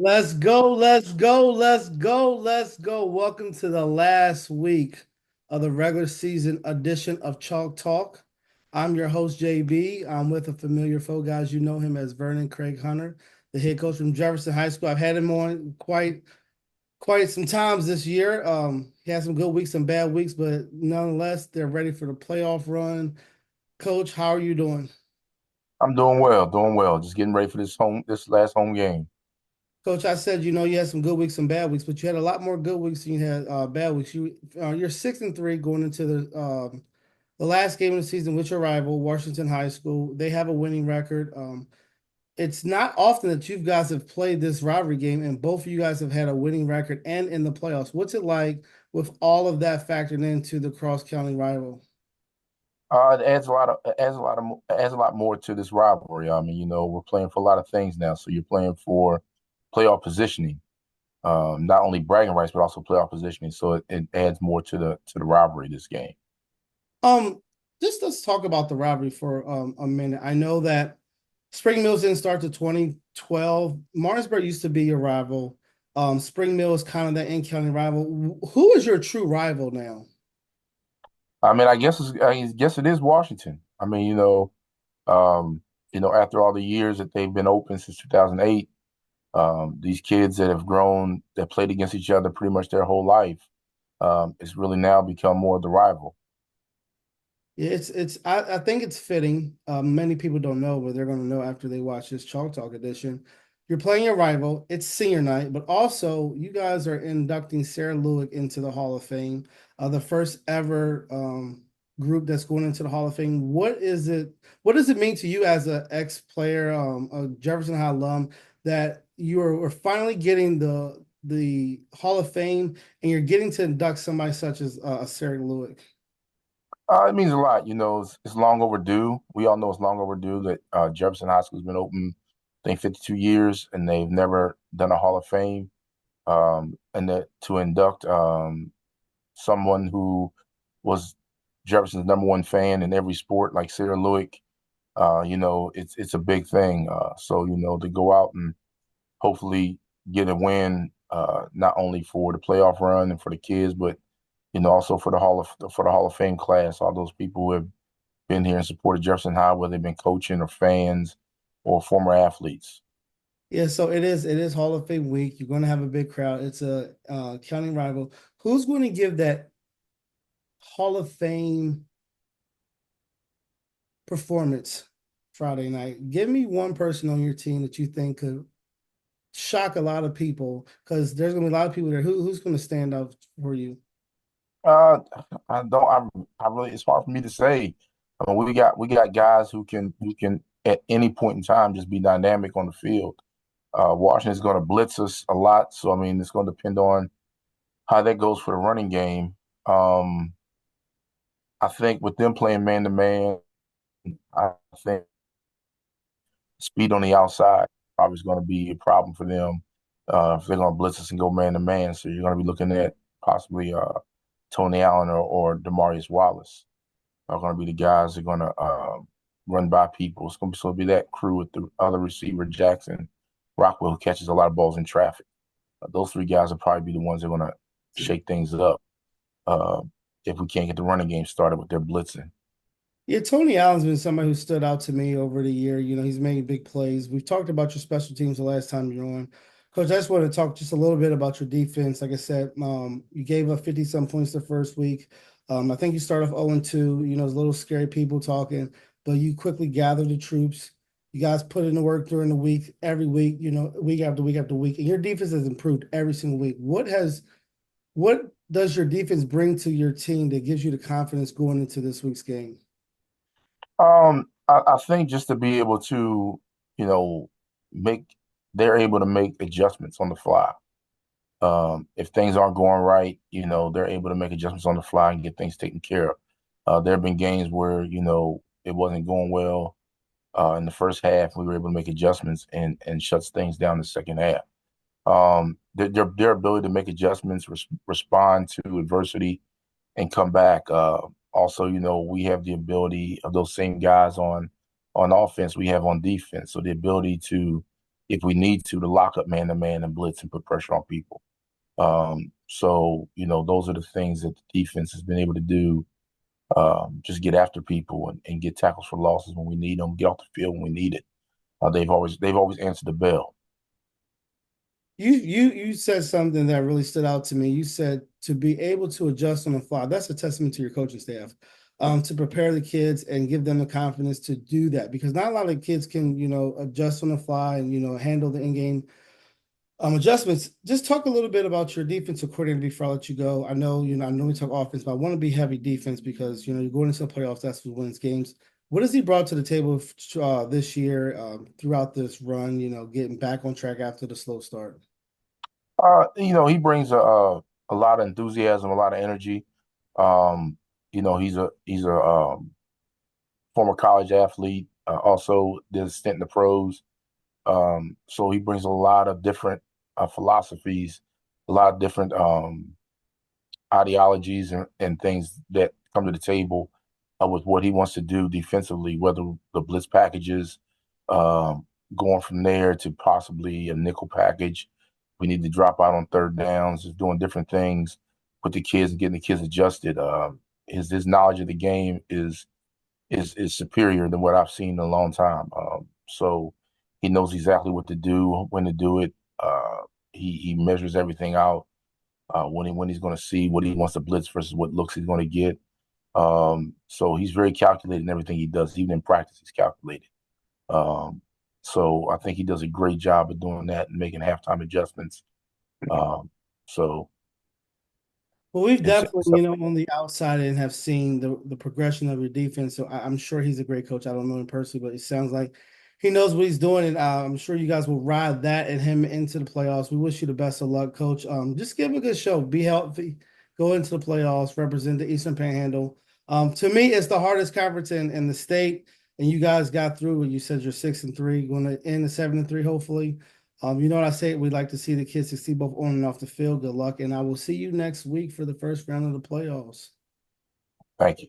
Let's go, let's go, let's go, let's go. Welcome to the last week of the regular season edition of Chalk Talk. I'm your host, JB. I'm with a familiar foe, guys. You know him as Vernon Craig Hunter, the head coach from Jefferson High School. I've had him on quite some times this year. He had some good weeks, some bad weeks, but nonetheless, they're ready for the playoff run. Coach, how are you doing? I'm doing well, doing well. Just getting ready for this last home game. Coach, I said, you had some good weeks, some bad weeks, but you had a lot more good weeks than you had bad weeks. You're 6-3 going into the last game of the season with your rival, Washington High School. They have a winning record. It's not often that you guys have played this rivalry game, and both of you guys have had a winning record and in the playoffs. What's it like with all of that factored into the cross county rival? It adds a lot more to this rivalry. I mean, we're playing for a lot of things now. So you're playing for playoff positioning, not only bragging rights, but also playoff positioning. So it adds more to the rivalry this game. Um, just let's talk about the rivalry for a minute. I know that Spring Mills didn't start to 2012. Martinsburg used to be your rival. Spring Mill is kind of the in-county rival. Who is your true rival now? I mean, I guess it is Washington. I mean, after all the years that they've been open since 2008, these kids that have grown, that played against each other pretty much their whole life, it's really now become more of the rival. Yeah, I think it's fitting. Many people don't know, but they're going to know after they watch this Chalk Talk edition. You're playing your rival. It's senior night, but also you guys are inducting Sarah Lewick into the Hall of Fame, the first ever group that's going into the Hall of Fame. What is it? What does it mean to you as an ex-player, a Jefferson High alum, that are finally getting the Hall of Fame and you're getting to induct somebody such as Sarah Lewick? It means a lot. It's long overdue. We all know it's long overdue that Jefferson High School has been open, I think, 52 years, and they've never done a Hall of Fame. And that to induct someone who was Jefferson's number one fan in every sport, like Sarah Lewick, it's a big thing. So to go out and hopefully get a win, not only for the playoff run and for the kids, but also for the Hall of Fame class, all those people who have been here and supported Jefferson High, whether they've been coaching or fans or former athletes. Yeah, so it is Hall of Fame week. You're going to have a big crowd. It's a county rival. Who's going to give that Hall of Fame performance Friday night? Give me one person on your team that you think could shock a lot of people because there's going to be a lot of people there. Who's going to stand out for you? Uh, I don't. I really. It's hard for me to say. I mean, we got guys who can at any point in time just be dynamic on the field. Washington's going to blitz us a lot, so I mean, it's going to depend on how that goes for the running game. Um, I think with them playing man to man, I think speed on the outside probably is going to be a problem for them if they're going to blitz us and go man to man. So you're going to be looking at possibly Tony Allen or Demarius Wallace are going to be the guys that are going to run by people. It's going to be that crew with the other receiver, Jackson Rockwell, who catches a lot of balls in traffic. Those three guys will probably be the ones that are going to shake things up uh, if we can't get the running game started with their blitzing. Yeah, Tony Allen's been somebody who stood out to me over the year. He's made big plays. We've talked about your special teams the last time you're on. Coach, I just want to talk just a little bit about your defense. Like I said, you gave up 50 some points the first week. I think you started off 0-2. It's a little scary people talking, but you quickly gathered the troops. You guys put in the work during the week, every week, week after week after week, and your defense has improved every single week. What does your defense bring to your team that gives you the confidence going into this week's game? I think just to be able to, you know, make they're able to make adjustments on the fly. If things aren't going right, they're able to make adjustments on the fly and get things taken care of. There have been games where, it wasn't going well in the first half. We were able to make adjustments and shuts things down in the second half. Their ability to make adjustments, respond to adversity, and come back. Also, we have the ability of those same guys on offense we have on defense. So the ability to, if we need to lock up man to man and blitz and put pressure on people. So, you know, those are the things that the defense has been able to do. Just get after people and get tackles for losses when we need them, get off the field when we need it. They've always answered the bell. You said something that really stood out to me. You said to be able to adjust on the fly. That's a testament to your coaching staff. To prepare the kids and give them the confidence to do that, because not a lot of kids can, adjust on the fly and, handle the in-game adjustments. Just talk a little bit about your defensive coordinator before I let you go. I know, I know we talk offense, but I want to be heavy defense because, you're going into the playoffs. That's what wins games. What has he brought to the table this year, throughout this run, getting back on track after the slow start? He brings a lot of enthusiasm, a lot of energy. He's a former college athlete, also did a stint in the pros. So he brings a lot of different philosophies, a lot of different ideologies and things that come to the table with what he wants to do defensively, whether the blitz packages, going from there to possibly a nickel package. We need to drop out on third downs, just doing different things with the kids and getting the kids adjusted. His knowledge of the game is superior than what I've seen in a long time. So he knows exactly what to do, when to do it. He measures everything out, when he's going to see what he wants to blitz versus what looks he's going to get. So he's very calculated in everything he does. Even in practice, he's calculated. So I think he does a great job of doing that and making halftime adjustments. So Well, we've it's, definitely, on the outside and have seen the progression of your defense. So I'm sure he's a great coach. I don't know him personally, but it sounds like he knows what he's doing, and I'm sure you guys will ride that and him into the playoffs. We wish you the best of luck, Coach. Just give a good show, be healthy, go into the playoffs, represent the Eastern Panhandle. To me, it's the hardest conference in the state, and you guys got through. You said you're 6-3, going to end the 7-3, hopefully. You know what I say? We'd like to see the kids succeed both on and off the field. Good luck, and I will see you next week for the first round of the playoffs. Thank you.